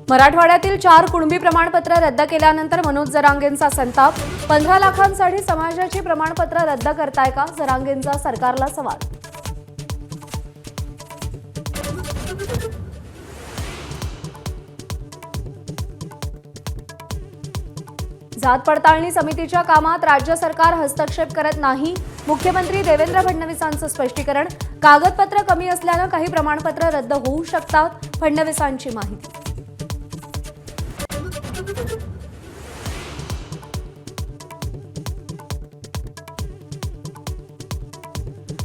मराठवाड्यातील 4 कुणबी प्रमाणपत्र रद्द केल्यानंतर मनोज जरांगेंचा संताप। 15 लाखांसाठी समाजाची प्रमाणपत्र रद्द करताय का? जरांगेंचा सरकारला सवाल। जात पडताळणी समितीच्या कामात राज्य सरकार हस्तक्षेप करत नाही। मुख्यमंत्री देवेंद्र फडणवीसांचं स्पष्टीकरण। कागदपत्र कमी असल्याने काही प्रमाणपत्र रद्द होऊ शकतात। फडणवीसांची माहिती।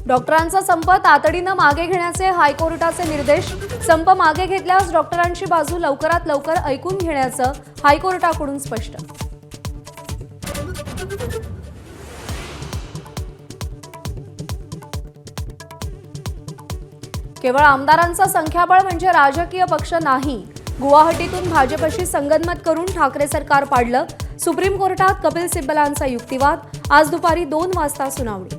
डॉक्टरांचा संप तातडीने मागे घेण्याचे हायकोर्टाचे निर्देश। संप मागे घेतल्यास डॉक्टरांची बाजू लवकरात लवकर ऐकून घेण्याचं हायकोर्टाकडून स्पष्ट। केवळ आमदारांचा संख्याबळ म्हणजे राजकीय पक्ष नाही। गुवाहाटीतून भाजपशी संगनमत करून ठाकरे सरकार पाडलं। सुप्रीम कोर्टात कपिल सिब्बलांचा युक्तिवाद। आज दुपारी 2 वाजता सुनावणी।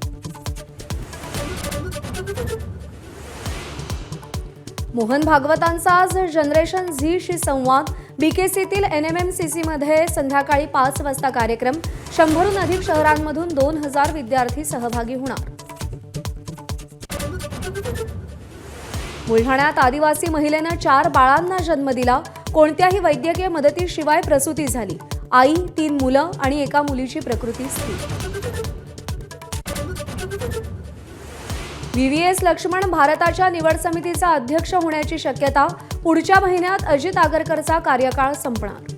मोहन भागवतांचा आज जनरेशन झी संवाद। बीकेसीतील एनएमएमसीसी मध्ये संध्याकाळी 5 वाजता कार्यक्रम। 100हून अधिक शहरांमधून 2000 विद्यार्थी सहभागी होणार। बुलढाण्यात आदिवासी महिलेनं 4 बाळांना जन्म दिला। कोणत्याही वैद्यकीय मदतीशिवाय प्रसूती झाली। आई, 3 मुलं आणि एका मुलीची प्रकृती स्थिर। व्हीव्हीएस लक्ष्मण भारताच्या निवड समितीचा अध्यक्ष होण्याची शक्यता। पुढच्या महिन्यात अजित आगरकरचा कार्यकाळ संपणार।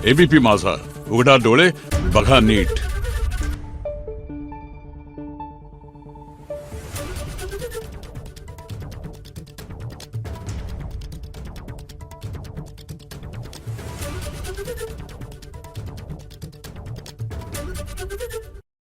एबीपी माझा, उघडा डोळे बघा नीट।